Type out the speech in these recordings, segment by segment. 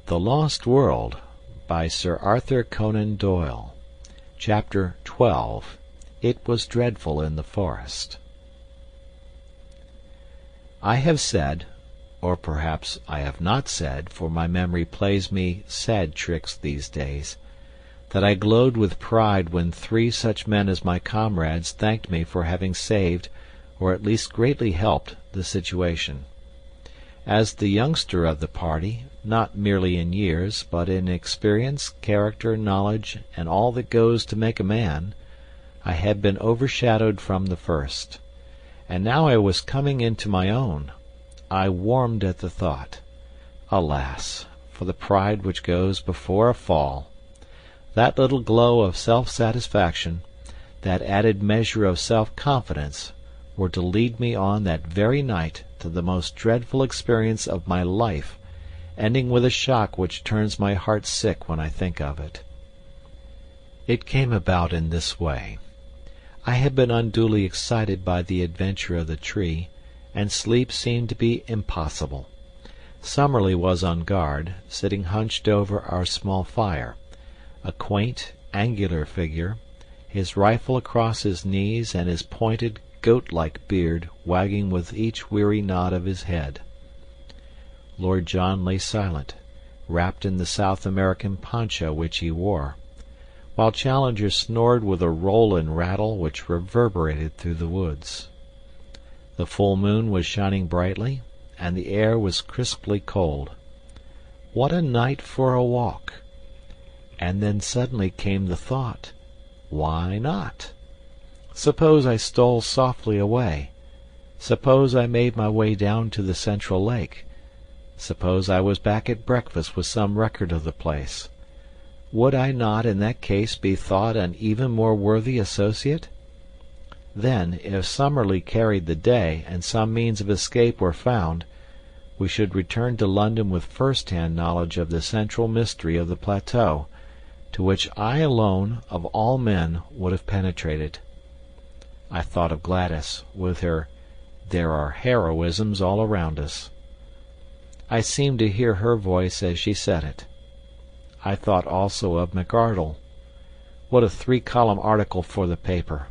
The Lost World by Sir Arthur Conan Doyle. Chapter 12. It Was Dreadful in the Forest. I have said, or perhaps I have not said, for my memory plays me sad tricks these days, that I glowed with pride when 3 such men as my comrades thanked me for having saved, or at least greatly helped, the situation. As the youngster of the party, not merely in years, but in experience, character, knowledge, and all that goes to make a man, I had been overshadowed from the first. And now I was coming into my own. I warmed at the thought. Alas, for the pride which goes before a fall! That little glow of self-satisfaction, that added measure of self-confidence, were to lead me on that very night to the most dreadful experience of my life, ending with a shock which turns my heart sick when I think of it. It came about in this way. I had been unduly excited by the adventure of the tree, and sleep seemed to be impossible. Summerlee was on guard, sitting hunched over our small fire, a quaint, angular figure, his rifle across his knees and his pointed, goat-like beard wagging with each weary nod of his head. Lord John lay silent, wrapped in the South American poncho which he wore, while Challenger snored with a roll and rattle which reverberated through the woods. The full moon was shining brightly, and the air was crisply cold. What a night for a walk! And then suddenly came the thought, why not? Suppose I stole softly away. Suppose I made my way down to the central lake. Suppose I was back at breakfast with some record of the place. Would I not in that case be thought an even more worthy associate? Then, if Summerlee carried the day, and some means of escape were found, we should return to London with first-hand knowledge of the central mystery of the plateau, to which I alone, of all men, would have penetrated. I thought of Gladys, with her "There are heroisms all around us." I seemed to hear her voice as she said it. I thought also of McArdle. What a 3-column article for the paper!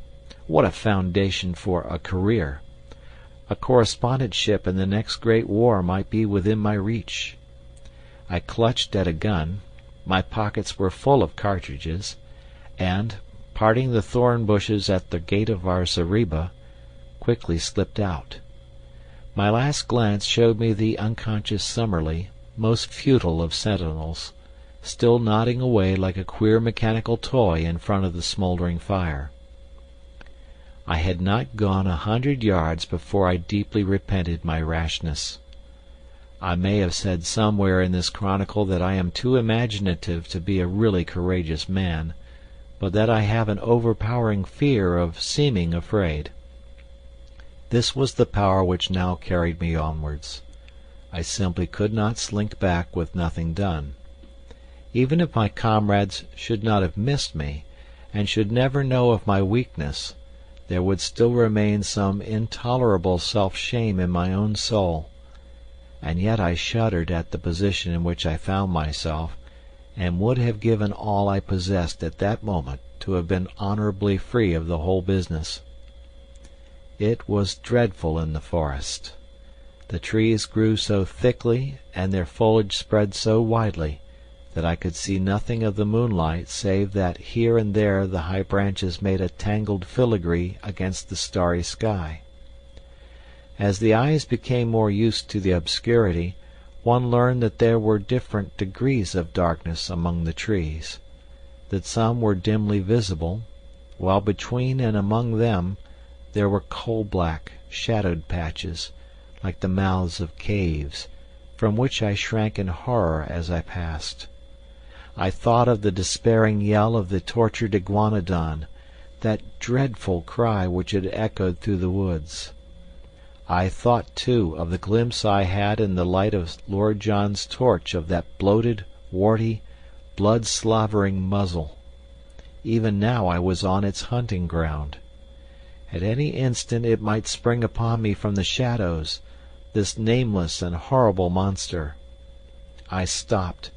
What a foundation for a career! A correspondentship in the next great war might be within my reach. I clutched at a gun. My pockets were full of cartridges, and, parting the thorn bushes at the gate of our zareba, quickly slipped out. My last glance showed me the unconscious Summerlee, most futile of sentinels, still nodding away like a queer mechanical toy in front of the smouldering fire. I had not gone 100 yards before I deeply repented my rashness. I may have said somewhere in this chronicle that I am too imaginative to be a really courageous man, but that I have an overpowering fear of seeming afraid. This was the power which now carried me onwards. I simply could not slink back with nothing done. Even if my comrades should not have missed me, and should never know of my weakness, there would still remain some intolerable self-shame in my own soul. And yet I shuddered at the position in which I found myself, and would have given all I possessed at that moment to have been honorably free of the whole business. It was dreadful in the forest. The trees grew so thickly, and their foliage spread so widely, that I could see nothing of the moonlight save that here and there the high branches made a tangled filigree against the starry sky. As the eyes became more used to the obscurity, one learned that there were different degrees of darkness among the trees, that some were dimly visible, while between and among them there were coal-black, shadowed patches, like the mouths of caves, from which I shrank in horror as I passed. I thought of the despairing yell of the tortured iguanodon, that dreadful cry which had echoed through the woods. I thought, too, of the glimpse I had in the light of Lord John's torch of that bloated, warty, blood-slavering muzzle. Even now I was on its hunting ground. At any instant it might spring upon me from the shadows, this nameless and horrible monster. I stopped,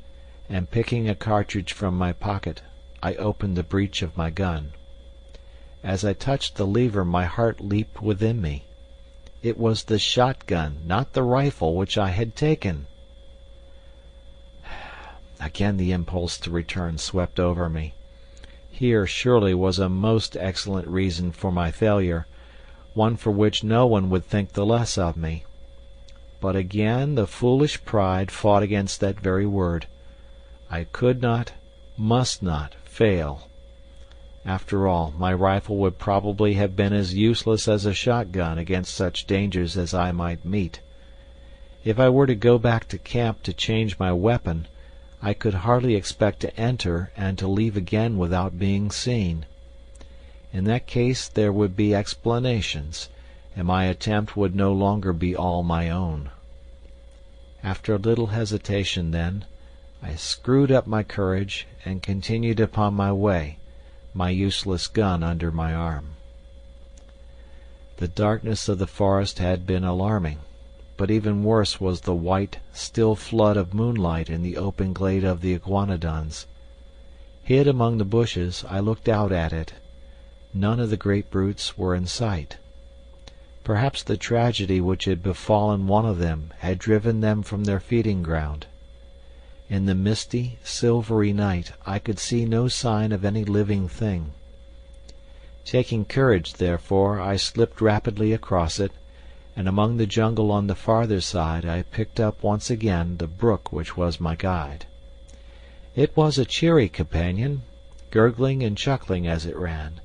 and picking a cartridge from my pocket, I opened the breech of my gun. As I touched the lever my heart leaped within me. It was the shotgun, not the rifle, which I had taken. Again the impulse to return swept over me. Here surely was a most excellent reason for my failure, one for which no one would think the less of me. But again the foolish pride fought against that very word. I could not, must not, fail. After all, my rifle would probably have been as useless as a shotgun against such dangers as I might meet. If I were to go back to camp to change my weapon, I could hardly expect to enter and to leave again without being seen. In that case there would be explanations, and my attempt would no longer be all my own. After a little hesitation, then, I screwed up my courage and continued upon my way, my useless gun under my arm. The darkness of the forest had been alarming, but even worse was the white, still flood of moonlight in the open glade of the iguanodons. Hid among the bushes, I looked out at it. None of the great brutes were in sight. Perhaps the tragedy which had befallen one of them had driven them from their feeding ground. In the misty, silvery night I could see no sign of any living thing. Taking courage, therefore, I slipped rapidly across it, and among the jungle on the farther side I picked up once again the brook which was my guide. It was a cheery companion, gurgling and chuckling as it ran,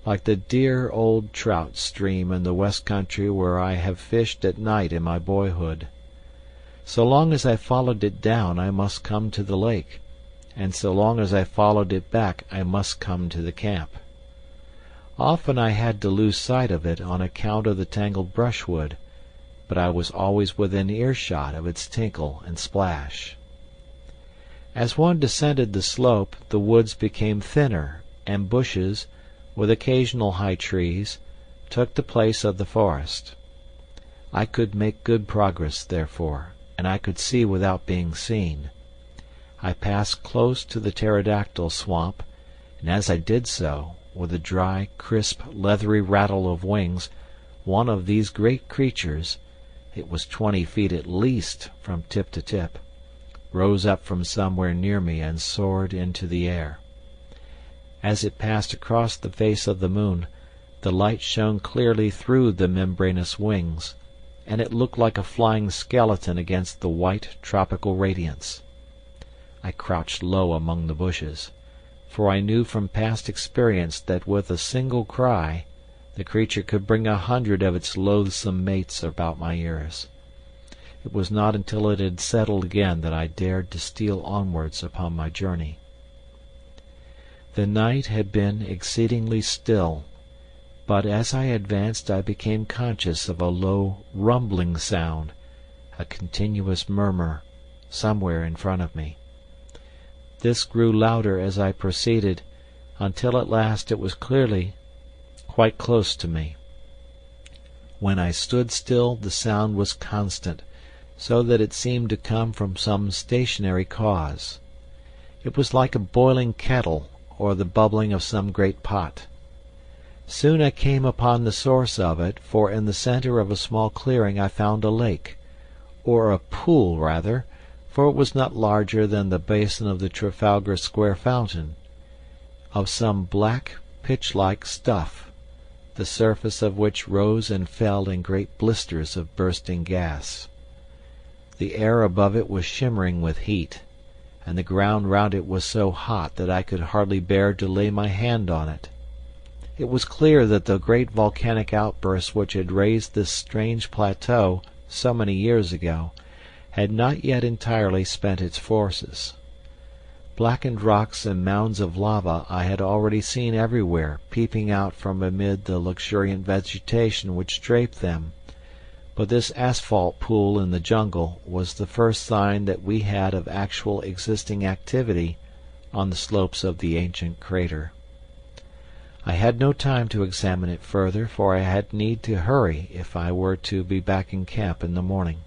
like the dear old trout stream in the west country where I have fished at night in my boyhood. So long as I followed it down I must come to the lake, and so long as I followed it back I must come to the camp. Often I had to lose sight of it on account of the tangled brushwood, but I was always within earshot of its tinkle and splash. As one descended the slope the woods became thinner, and bushes, with occasional high trees, took the place of the forest. I could make good progress, therefore, and I could see without being seen. I passed close to the pterodactyl swamp, and as I did so, with a dry, crisp, leathery rattle of wings, one of these great creatures, it was 20 feet at least from tip to tip, rose up from somewhere near me and soared into the air. As it passed across the face of the moon, the light shone clearly through the membranous wings, and it looked like a flying skeleton against the white tropical radiance. I crouched low among the bushes, for I knew from past experience that with a single cry the creature could bring 100 of its loathsome mates about my ears. It was not until it had settled again that I dared to steal onwards upon my journey. The night had been exceedingly still, but as I advanced I became conscious of a low rumbling sound, a continuous murmur, somewhere in front of me. This grew louder as I proceeded, until at last it was clearly quite close to me. When I stood still the sound was constant, so that it seemed to come from some stationary cause. It was like a boiling kettle or the bubbling of some great pot. Soon I came upon the source of it, for in the center of a small clearing I found a lake, or a pool rather, for it was not larger than the basin of the Trafalgar Square fountain, of some black, pitch-like stuff, the surface of which rose and fell in great blisters of bursting gas. The air above it was shimmering with heat, and the ground round it was so hot that I could hardly bear to lay my hand on it. It was clear that the great volcanic outburst which had raised this strange plateau so many years ago had not yet entirely spent its forces. Blackened rocks and mounds of lava I had already seen everywhere peeping out from amid the luxuriant vegetation which draped them, but this asphalt pool in the jungle was the first sign that we had of actual existing activity on the slopes of the ancient crater. I had no time to examine it further, for I had need to hurry if I were to be back in camp in the morning.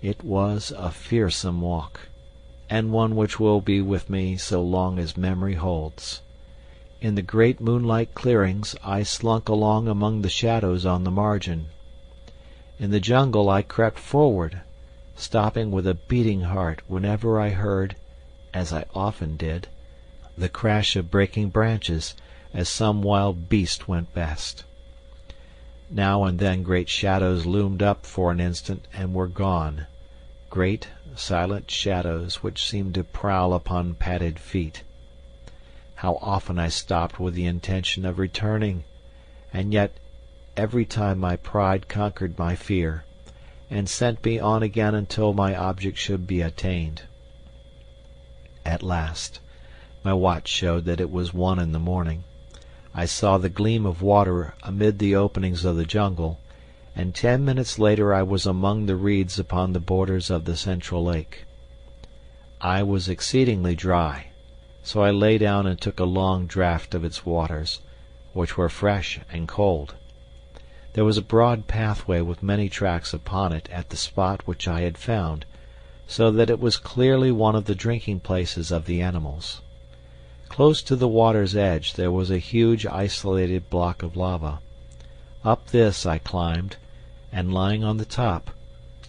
It was a fearsome walk. and one which will be with me so long as memory holds. In the great moonlight clearings I slunk along among the shadows on the margin. In the jungle I crept forward, stopping with a beating heart whenever I heard, as I often did, the crash of breaking branches as some wild beast went past. Now and then great shadows loomed up for an instant and were gone, great silent shadows which seemed to prowl upon padded feet. How often I stopped with the intention of returning, and yet every time my pride conquered my fear, and sent me on again until my object should be attained. At last, my watch showed that it was 1 in the morning. I saw the gleam of water amid the openings of the jungle, and 10 minutes later I was among the reeds upon the borders of the central lake. I was exceedingly dry, so I lay down and took a long draught of its waters, which were fresh and cold. There was a broad pathway with many tracks upon it at the spot which I had found, so that it was clearly one of the drinking places of the animals. Close to the water's edge there was a huge isolated block of lava. Up this I climbed, and lying on the top,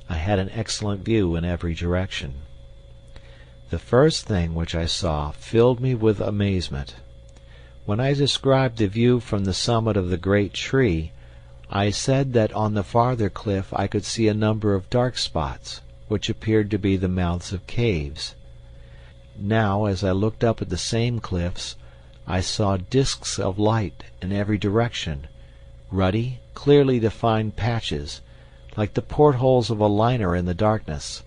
I had an excellent view in every direction. The first thing which I saw filled me with amazement. When I described the view from the summit of the great tree, I said that on the farther cliff I could see a number of dark spots, which appeared to be the mouths of caves. Now, as I looked up at the same cliffs, I saw disks of light in every direction, ruddy, clearly defined patches, like the portholes of a liner in the darkness.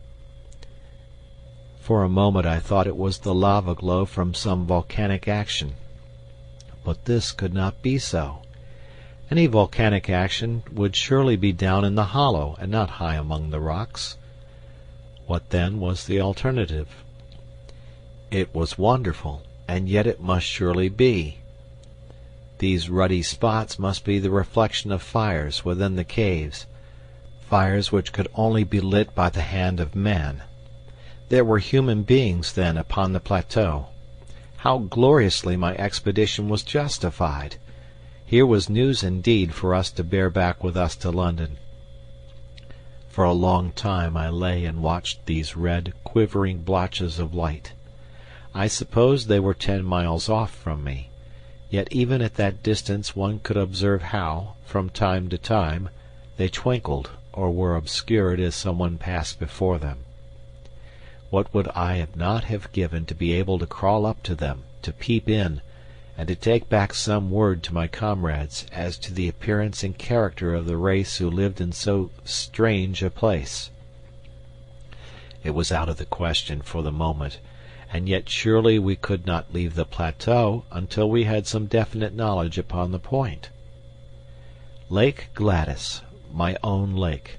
For a moment I thought it was the lava glow from some volcanic action. But this could not be so. Any volcanic action would surely be down in the hollow and not high among the rocks. What then was the alternative? It was wonderful, and yet it must surely be. These ruddy spots must be the reflection of fires within the caves, fires which could only be lit by the hand of man. There were human beings, then, upon the plateau. How gloriously my expedition was justified! Here was news indeed for us to bear back with us to London. For a long time I lay and watched these red, quivering blotches of light. I supposed they were 10 miles off from me, yet even at that distance one could observe how, from time to time, they twinkled or were obscured as someone passed before them. What would I not have given to be able to crawl up to them, to peep in, and to take back some word to my comrades as to the appearance and character of the race who lived in so strange a place. It was out of the question for the moment, and yet surely we could not leave the plateau until we had some definite knowledge upon the point. Lake Gladys, my own lake,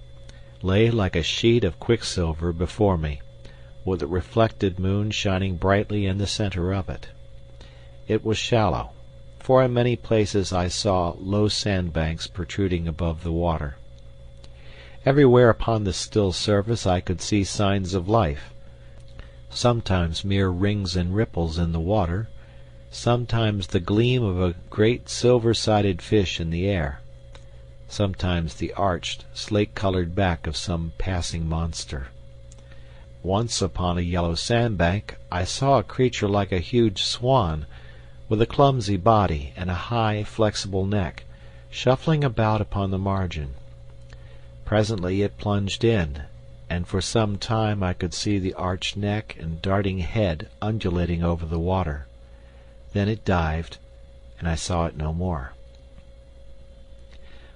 lay like a sheet of quicksilver before me, with a reflected moon shining brightly in the center of it. It was shallow, for in many places I saw low sandbanks protruding above the water. Everywhere upon the still surface I could see signs of life, sometimes mere rings and ripples in the water, sometimes the gleam of a great silver-sided fish in the air, sometimes the arched, slate-colored back of some passing monster. Once upon a yellow sandbank I saw a creature like a huge swan, with a clumsy body and a high, flexible neck, shuffling about upon the margin. Presently it plunged in, and for some time I could see the arched neck and darting head undulating over the water. Then it dived, and I saw it no more.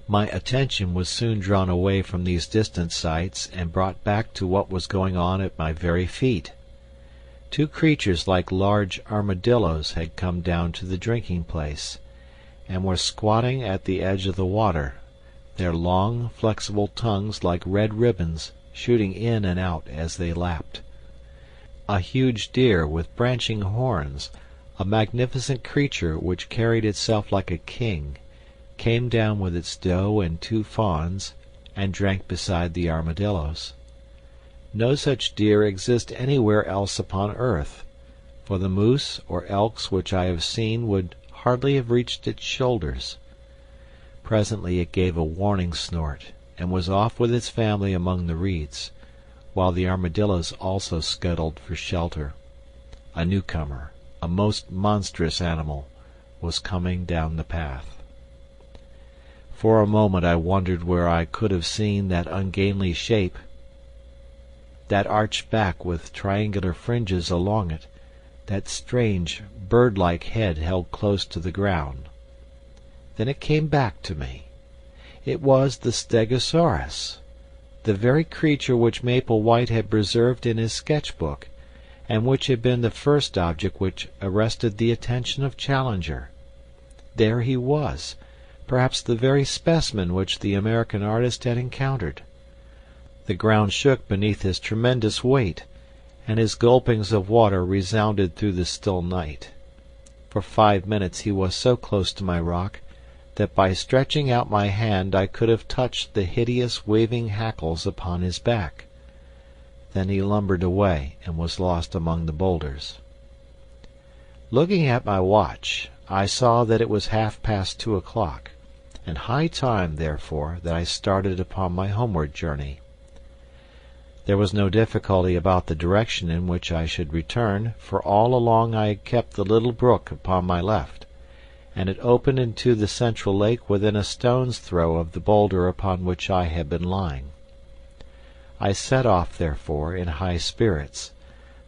My attention was soon drawn away from these distant sights and brought back to what was going on at my very feet. 2 creatures like large armadillos had come down to the drinking place, and were squatting at the edge of the water, their long, flexible tongues like red ribbons shooting in and out as they lapped. A huge deer with branching horns, a magnificent creature which carried itself like a king, came down with its doe and 2 fawns, and drank beside the armadillos. No such deer exist anywhere else upon earth, for the moose or elks which I have seen would hardly have reached its shoulders. Presently it gave a warning snort, and was off with its family among the reeds, while the armadillos also scuttled for shelter. A newcomer, a most monstrous animal, was coming down the path. For a moment I wondered where I could have seen that ungainly shape, that arched back with triangular fringes along it, that strange bird-like head held close to the ground. Then it came back to me. It was the Stegosaurus, the very creature which Maple White had preserved in his sketch-book, and which had been the first object which arrested the attention of Challenger. There he was, perhaps the very specimen which the American artist had encountered. The ground shook beneath his tremendous weight, and his gulpings of water resounded through the still night. For 5 minutes he was so close to my rock that by stretching out my hand I could have touched the hideous waving hackles upon his back. Then he lumbered away and was lost among the boulders. Looking at my watch, I saw that it was 2:30 o'clock, and high time, therefore, that I started upon my homeward journey. There was no difficulty about the direction in which I should return, for all along I had kept the little brook upon my left, and it opened into the central lake within a stone's throw of the boulder upon which I had been lying. I set off, therefore, in high spirits,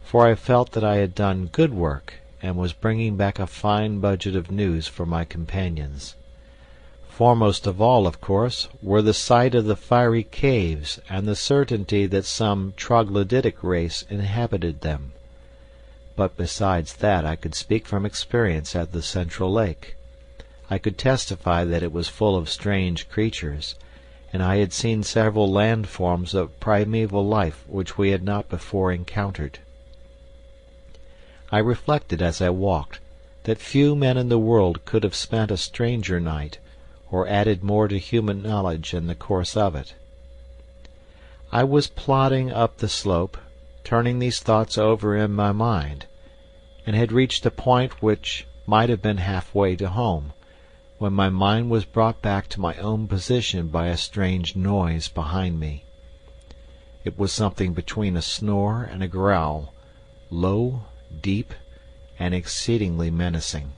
for I felt that I had done good work and was bringing back a fine budget of news for my companions. Foremost of all, of course, were the sight of the fiery caves and the certainty that some troglodytic race inhabited them. But besides that I could speak from experience at the central lake. I could testify that it was full of strange creatures, and I had seen several landforms of primeval life which we had not before encountered. I reflected as I walked that few men in the world could have spent a stranger night, or added more to human knowledge in the course of it. I was plodding up the slope, turning these thoughts over in my mind, and had reached a point which might have been half-way to home, when my mind was brought back to my own position by a strange noise behind me. It was something between a snore and a growl, low, deep, and exceedingly menacing.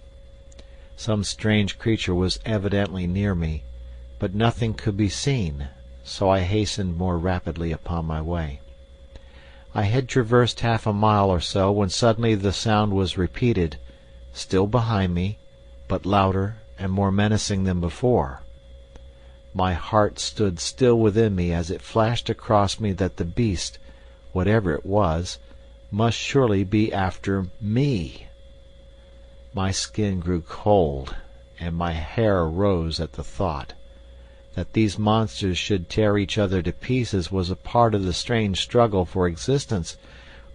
Some strange creature was evidently near me, but nothing could be seen, so I hastened more rapidly upon my way. I had traversed 1/2 mile or so when suddenly the sound was repeated, still behind me, but louder and more menacing than before. My heart stood still within me as it flashed across me that the beast, whatever it was, must surely be after me. My skin grew cold, and my hair rose at the thought. That these monsters should tear each other to pieces was a part of the strange struggle for existence,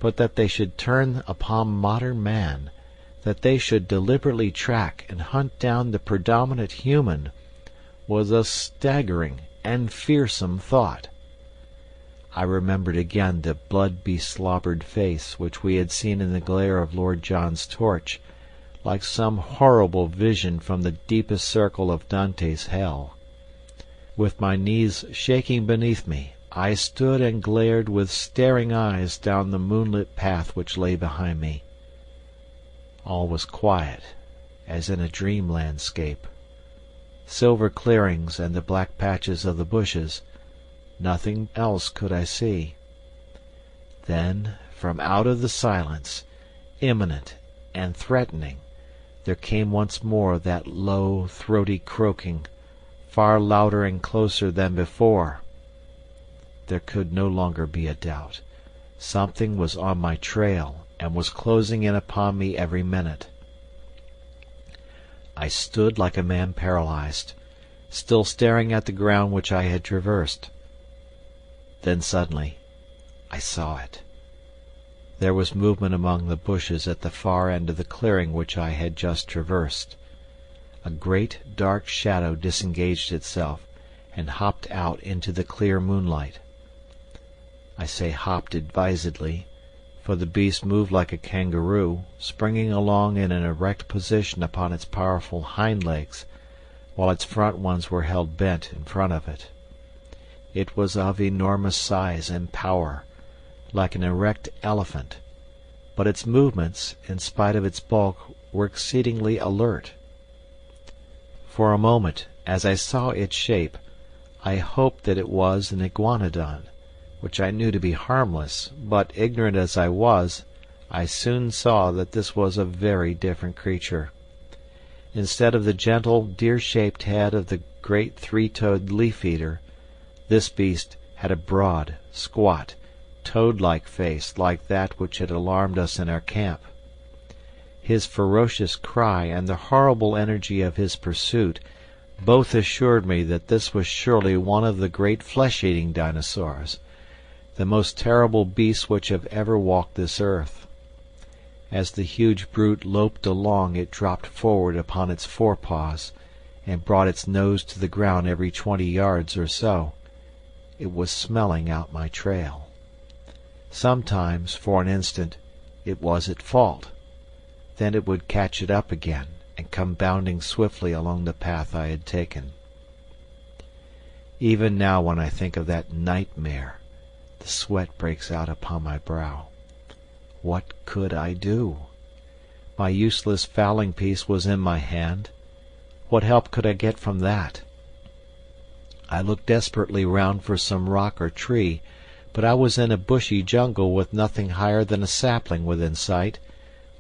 but that they should turn upon modern man, that they should deliberately track and hunt down the predominant human, was a staggering and fearsome thought. I remembered again the blood-beslobbered face which we had seen in the glare of Lord John's torch, like some horrible vision from the deepest circle of Dante's hell. With my knees shaking beneath me, I stood and glared with staring eyes down the moonlit path which lay behind me. All was quiet, as in a dream landscape. Silver clearings and the black patches of the bushes, nothing else could I see. Then, from out of the silence, imminent and threatening, there came once more that low, throaty croaking, far louder and closer than before. There could no longer be a doubt. Something was on my trail, and was closing in upon me every minute. I stood like a man paralyzed, still staring at the ground which I had traversed. Then suddenly I saw it. There was movement among the bushes at the far end of the clearing which I had just traversed. A great dark shadow disengaged itself, and hopped out into the clear moonlight. I say hopped advisedly, for the beast moved like a kangaroo, springing along in an erect position upon its powerful hind legs, while its front ones were held bent in front of it. It was of enormous size and power, like an erect elephant, but its movements, in spite of its bulk, were exceedingly alert. For a moment, as I saw its shape, I hoped that it was an iguanodon, which I knew to be harmless, but ignorant as I was, I soon saw that this was a very different creature. Instead of the gentle, deer-shaped head of the great three-toed leaf-eater, this beast had a broad, squat, toad-like face like that which had alarmed us in our camp. His ferocious cry and the horrible energy of his pursuit both assured me that this was surely one of the great flesh-eating dinosaurs, the most terrible beasts which have ever walked this earth. As the huge brute loped along it dropped forward upon its forepaws, and brought its nose to the ground every 20 yards or so. It was smelling out my trail. Sometimes, for an instant, it was at fault. Then it would catch it up again, and come bounding swiftly along the path I had taken. Even now when I think of that nightmare, the sweat breaks out upon my brow. What could I do? My useless fowling piece was in my hand. What help could I get from that? I looked desperately round for some rock or tree, but I was in a bushy jungle with nothing higher than a sapling within sight,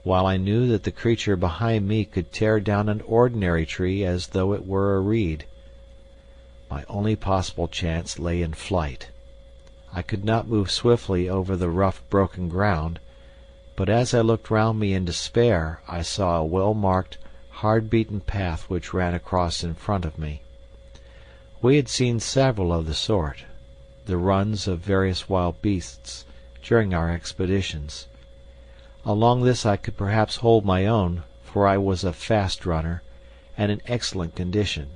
while I knew that the creature behind me could tear down an ordinary tree as though it were a reed. My only possible chance lay in flight. I could not move swiftly over the rough, broken ground, but as I looked round me in despair I saw a well-marked, hard-beaten path which ran across in front of me. We had seen several of the sort, the runs of various wild beasts, during our expeditions. Along this I could perhaps hold my own, for I was a fast runner, and in excellent condition.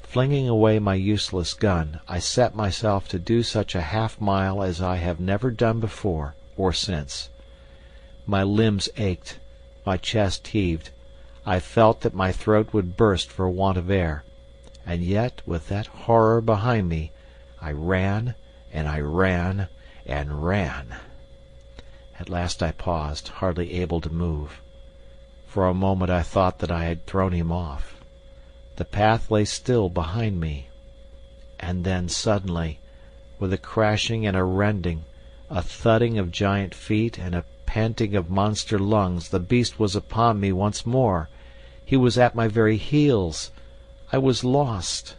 Flinging away my useless gun, I set myself to do such a half-mile as I have never done before or since. My limbs ached, my chest heaved, I felt that my throat would burst for want of air, and yet, with that horror behind me, I ran, and I ran, and ran. At last I paused, hardly able to move. For a moment I thought that I had thrown him off. The path lay still behind me. And then suddenly, with a crashing and a rending, a thudding of giant feet and a panting of monster lungs, the beast was upon me once more. He was at my very heels. I was lost.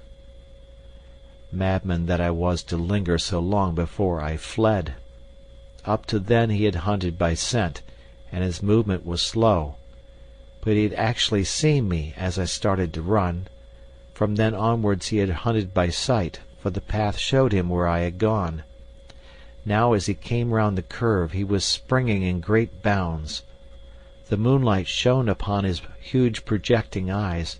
Madman that I was to linger so long before I fled. Up to then he had hunted by scent, and his movement was slow. But he had actually seen me as I started to run. From then onwards he had hunted by sight, for the path showed him where I had gone. Now as he came round the curve he was springing in great bounds. The moonlight shone upon his huge projecting eyes,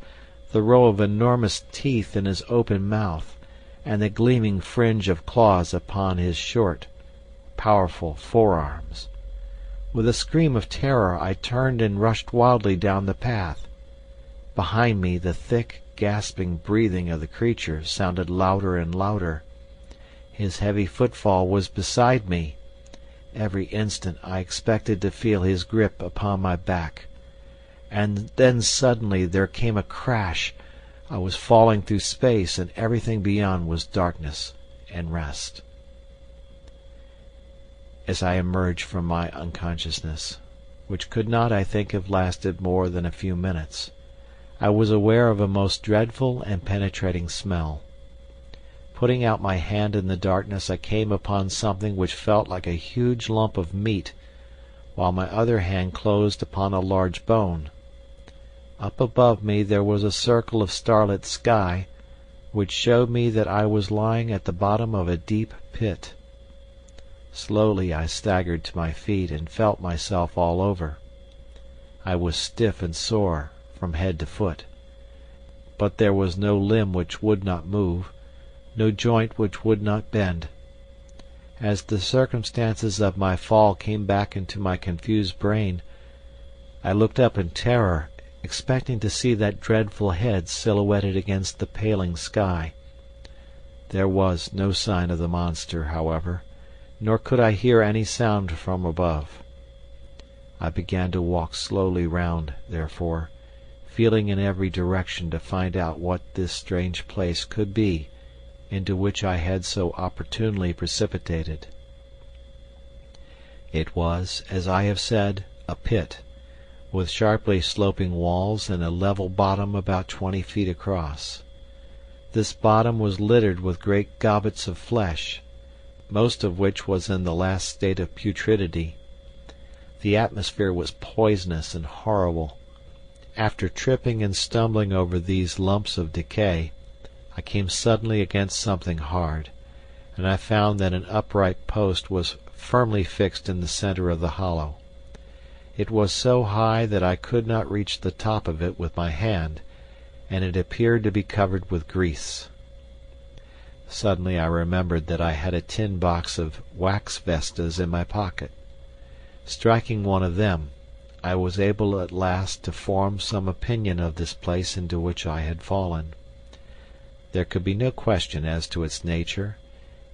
the row of enormous teeth in his open mouth, and the gleaming fringe of claws upon his short, powerful forearms. With a scream of terror I turned and rushed wildly down the path. Behind me the thick, gasping breathing of the creature sounded louder and louder. His heavy footfall was beside me. Every instant I expected to feel his grip upon my back. And then suddenly there came a crash. I was falling through space, and everything beyond was darkness and rest. As I emerged from my unconsciousness, which could not, I think, have lasted more than a few minutes, I was aware of a most dreadful and penetrating smell. Putting out my hand in the darkness, I came upon something which felt like a huge lump of meat, while my other hand closed upon a large bone. Up above me there was a circle of starlit sky, which showed me that I was lying at the bottom of a deep pit. Slowly I staggered to my feet and felt myself all over. I was stiff and sore from head to foot, but there was no limb which would not move, no joint which would not bend. As the circumstances of my fall came back into my confused brain, I looked up in terror, expecting to see that dreadful head silhouetted against the paling sky. There was no sign of the monster, however, nor could I hear any sound from above. I began to walk slowly round, therefore, feeling in every direction to find out what this strange place could be into which I had so opportunely precipitated. It was, as I have said, a pit, with sharply sloping walls and a level bottom about 20 feet across. This bottom was littered with great gobbets of flesh, most of which was in the last state of putridity. The atmosphere was poisonous and horrible. After tripping and stumbling over these lumps of decay, I came suddenly against something hard, and I found that an upright post was firmly fixed in the center of the hollow. It was so high that I could not reach the top of it with my hand, and it appeared to be covered with grease. Suddenly I remembered that I had a tin box of wax vestas in my pocket. Striking one of them, I was able at last to form some opinion of this place into which I had fallen. There could be no question as to its nature.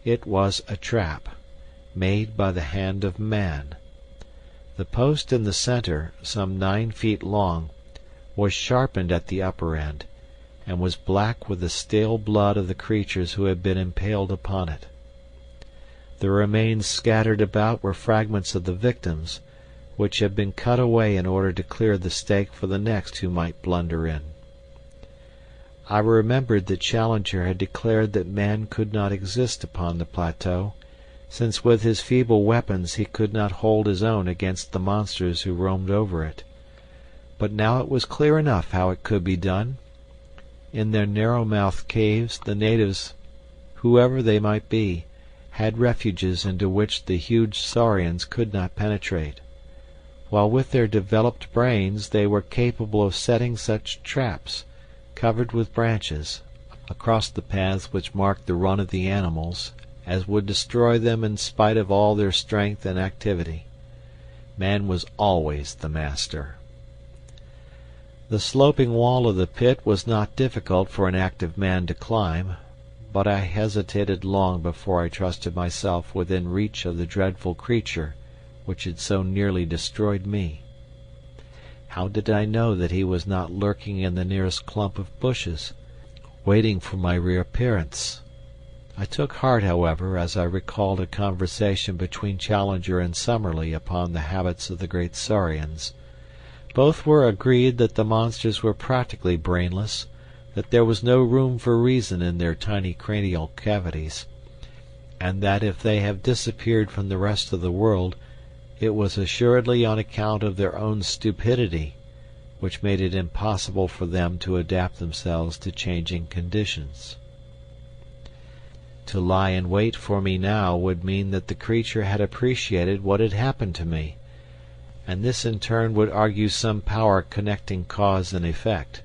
It was a trap, made by the hand of man. The post in the center, some 9 feet long, was sharpened at the upper end, and was black with the stale blood of the creatures who had been impaled upon it. The remains scattered about were fragments of the victims, which had been cut away in order to clear the stake for the next who might blunder in. I remembered that Challenger had declared that man could not exist upon the plateau, since with his feeble weapons he could not hold his own against the monsters who roamed over it. But now it was clear enough how it could be done. In their narrow-mouthed caves the natives, whoever they might be, had refuges into which the huge saurians could not penetrate, while with their developed brains they were capable of setting such traps, covered with branches, across the paths which marked the run of the animals, as would destroy them in spite of all their strength and activity. Man was always the master. The sloping wall of the pit was not difficult for an active man to climb, but I hesitated long before I trusted myself within reach of the dreadful creature which had so nearly destroyed me. How did I know that he was not lurking in the nearest clump of bushes, waiting for my reappearance? I took heart, however, as I recalled a conversation between Challenger and Summerlee upon the habits of the great saurians. Both were agreed that the monsters were practically brainless, that there was no room for reason in their tiny cranial cavities, and that if they have disappeared from the rest of the world, it was assuredly on account of their own stupidity, which made it impossible for them to adapt themselves to changing conditions. To lie in wait for me now would mean that the creature had appreciated what had happened to me, and this in turn would argue some power connecting cause and effect.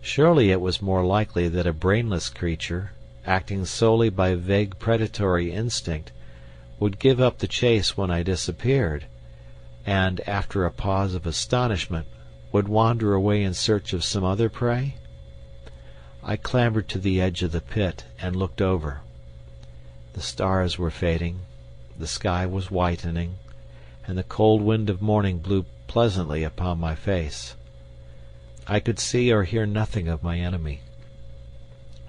Surely it was more likely that a brainless creature, acting solely by vague predatory instinct, would give up the chase when I disappeared, and, after a pause of astonishment, would wander away in search of some other prey? I clambered to the edge of the pit and looked over. The stars were fading, the sky was whitening, and the cold wind of morning blew pleasantly upon my face. I could see or hear nothing of my enemy.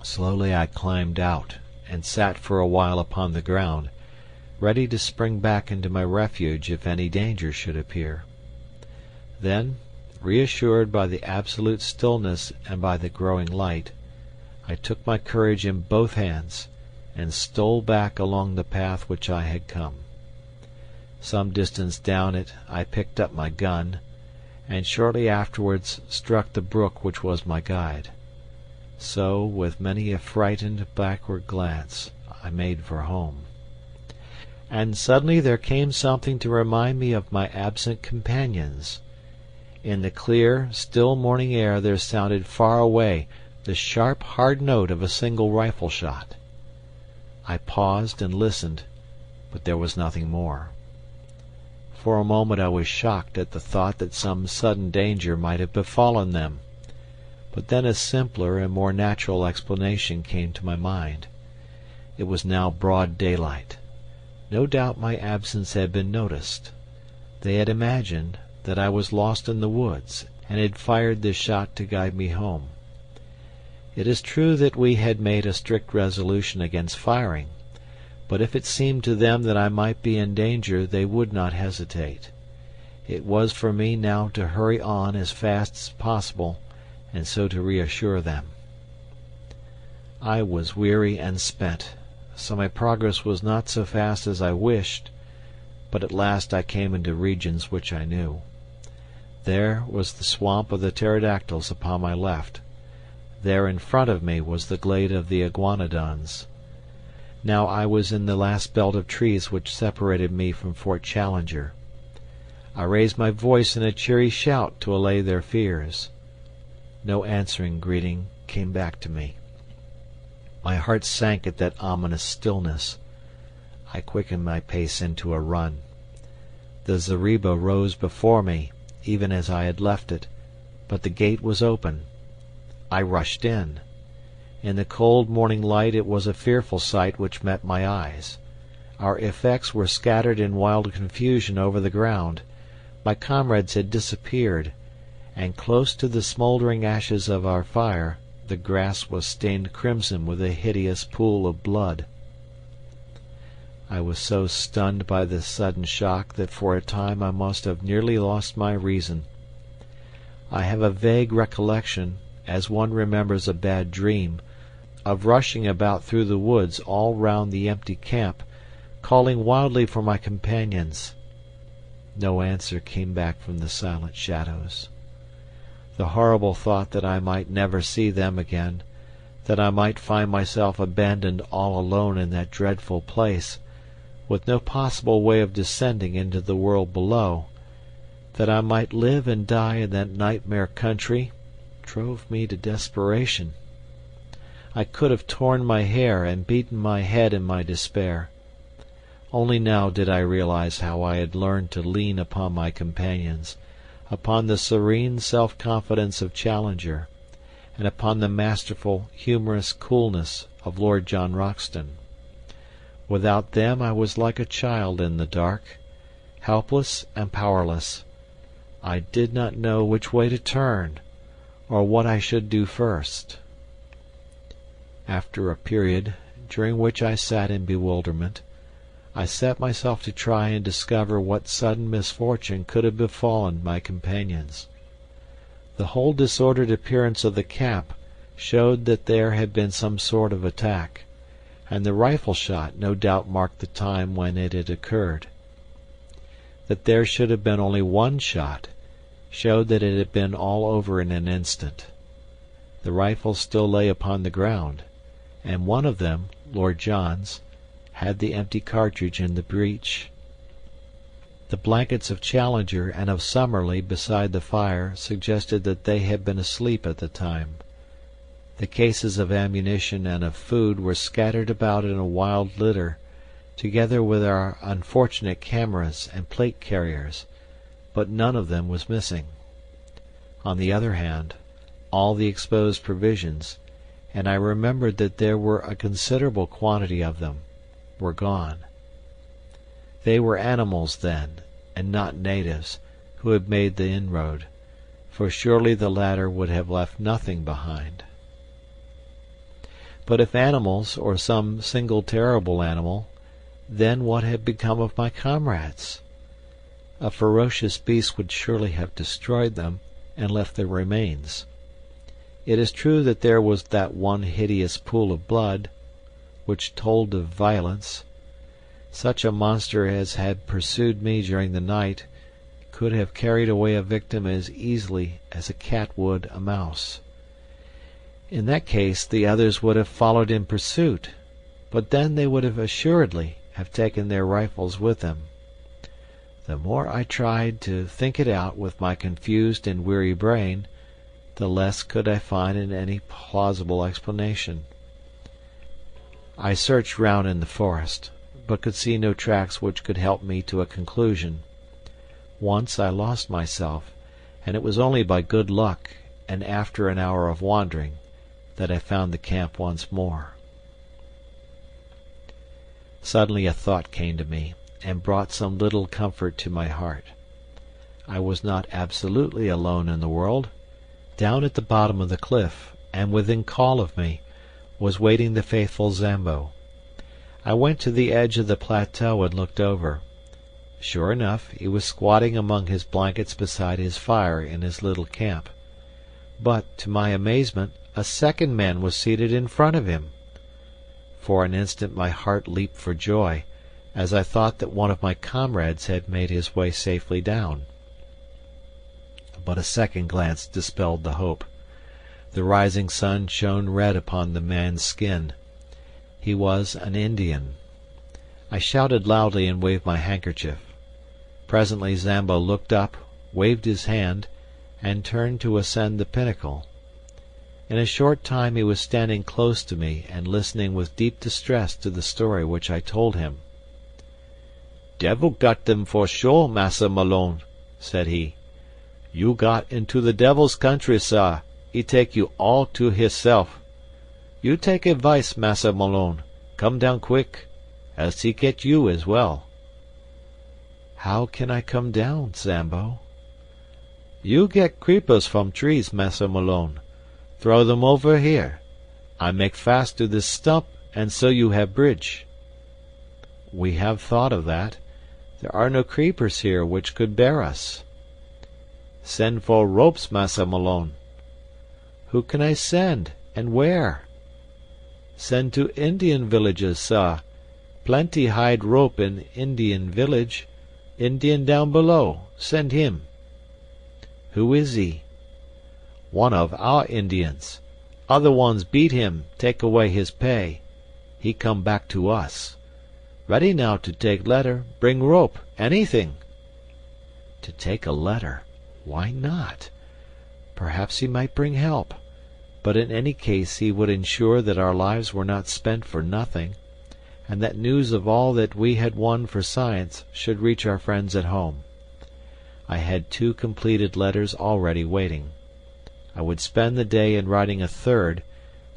Slowly I climbed out, and sat for a while upon the ground, ready to spring back into my refuge if any danger should appear. Then, reassured by the absolute stillness and by the growing light, I took my courage in both hands, and stole back along the path which I had come. Some distance down it I picked up my gun, and shortly afterwards struck the brook which was my guide. So, with many a frightened backward glance, I made for home. And suddenly there came something to remind me of my absent companions. In the clear, still morning air there sounded far away the sharp, hard note of a single rifle shot. I paused and listened, but there was nothing more. For a moment I was shocked at the thought that some sudden danger might have befallen them, but then a simpler and more natural explanation came to my mind. It was now broad daylight. No doubt my absence had been noticed. They had imagined that I was lost in the woods, and had fired this shot to guide me home. It is true that we had made a strict resolution against firing, but if it seemed to them that I might be in danger they would not hesitate. It was for me now to hurry on as fast as possible, and so to reassure them. I was weary and spent, so my progress was not so fast as I wished, but at last I came into regions which I knew. There was the swamp of the pterodactyls upon my left. There in front of me was the glade of the iguanodons. Now I was in the last belt of trees which separated me from Fort Challenger. I raised my voice in a cheery shout to allay their fears. No answering greeting came back to me. My heart sank at that ominous stillness. I quickened my pace into a run. The zareba rose before me, even as I had left it, but the gate was open. I rushed in. In the cold morning light it was a fearful sight which met my eyes. Our effects were scattered in wild confusion over the ground. My comrades had disappeared, and close to the smouldering ashes of our fire the grass was stained crimson with a hideous pool of blood. I was so stunned by this sudden shock that for a time I must have nearly lost my reason. I have a vague recollection, as one remembers a bad dream, of rushing about through the woods all round the empty camp, calling wildly for my companions. No answer came back from the silent shadows. The horrible thought that I might never see them again, that I might find myself abandoned all alone in that dreadful place, with no possible way of descending into the world below, that I might live and die in that nightmare country, drove me to desperation. I could have torn my hair and beaten my head in my despair. Only now did I realize how I had learned to lean upon my companions, upon the serene self-confidence of Challenger, and upon the masterful, humorous coolness of Lord John Roxton. Without them I was like a child in the dark, helpless and powerless. I did not know which way to turn, or what I should do first. After a period, during which I sat in bewilderment, I set myself to try and discover what sudden misfortune could have befallen my companions. The whole disordered appearance of the camp showed that there had been some sort of attack, and the rifle shot no doubt marked the time when it had occurred. That there should have been only one shot showed that it had been all over in an instant. The rifles still lay upon the ground, and one of them, Lord John's, had the empty cartridge in the breech. The blankets of Challenger and of Summerlee beside the fire suggested that they had been asleep at the time. The cases of ammunition and of food were scattered about in a wild litter, together with our unfortunate cameras and plate carriers, but none of them was missing. On the other hand, all the exposed provisions, and I remembered that there were a considerable quantity of them, were gone. They were animals, then, and not natives, who had made the inroad, for surely the latter would have left nothing behind. But if animals, or some single terrible animal, then what had become of my comrades? A ferocious beast would surely have destroyed them, and left their remains. It is true that there was that one hideous pool of blood, which told of violence. Such a monster as had pursued me during the night could have carried away a victim as easily as a cat would a mouse. In that case the others would have followed in pursuit, but then they would have assuredly have taken their rifles with them. The more I tried to think it out with my confused and weary brain, the less could I find in any plausible explanation. I searched round in the forest, but could see no tracks which could help me to a conclusion. Once I lost myself, and it was only by good luck, and after an hour of wandering, that I found the camp once more. Suddenly a thought came to me, and brought some little comfort to my heart. I was not absolutely alone in the world. Down at the bottom of the cliff, and within call of me, was waiting the faithful Zambo. I went to the edge of the plateau and looked over. Sure enough, he was squatting among his blankets beside his fire in his little camp. But, to my amazement, a second man was seated in front of him. For an instant my heart leaped for joy, as I thought that one of my comrades had made his way safely down. But a second glance dispelled the hope. The rising sun shone red upon the man's skin. He was an Indian. I shouted loudly and waved my handkerchief. Presently Zambo looked up, waved his hand, and turned to ascend the pinnacle. In a short time he was standing close to me and listening with deep distress to the story which I told him. "Devil got them for sure, Massa Malone," said he. "You got into the devil's country, sir. He take you all to hisself. You take advice, Massa Malone. Come down quick, else he get you as well." "How can I come down, Zambo?" "You get creepers from trees, Massa Malone. Throw them over here. I make fast to this stump, and so you have bridge." "We have thought of that. There are no creepers here which could bear us." "Send for ropes, Massa Malone." "Who can I send, and where?" "Send to Indian villages, sir. Plenty hide rope in Indian village. Indian down below. Send him." "Who is he?" "One of our Indians. Other ones beat him, take away his pay. He come back to us. Ready now to take letter, bring rope, anything." To take a letter? Why not? Perhaps he might bring help, but in any case he would ensure that our lives were not spent for nothing, and that news of all that we had won for science should reach our friends at home. I had 2 completed letters already waiting. I would spend the day in writing a third,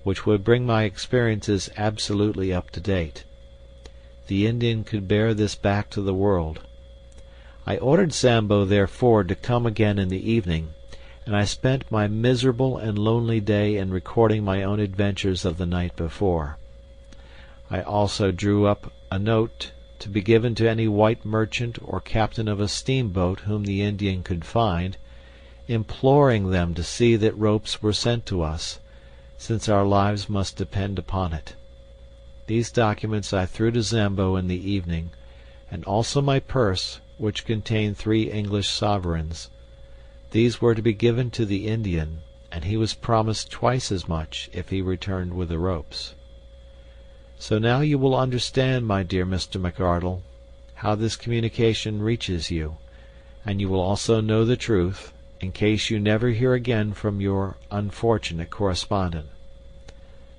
which would bring my experiences absolutely up to date. The Indian could bear this back to the world. I ordered Zambo, therefore, to come again in the evening, and I spent my miserable and lonely day in recording my own adventures of the night before. I also drew up a note to be given to any white merchant or captain of a steamboat whom the Indian could find, imploring them to see that ropes were sent to us, since our lives must depend upon it. These documents I threw to Zambo in the evening, and also my purse, which contained 3 English sovereigns. These were to be given to the Indian, and he was promised twice as much if he returned with the ropes. So now you will understand, my dear Mr. McArdle, how this communication reaches you, and you will also know the truth, in case you never hear again from your unfortunate correspondent.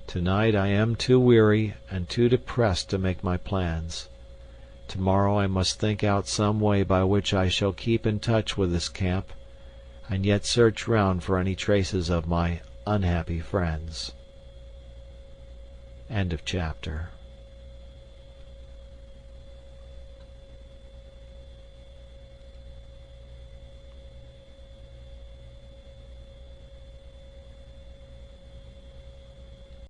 Tonight I am too weary and too depressed to make my plans. Tomorrow I must think out some way by which I shall keep in touch with this camp, and yet search round for any traces of my unhappy friends. End of chapter.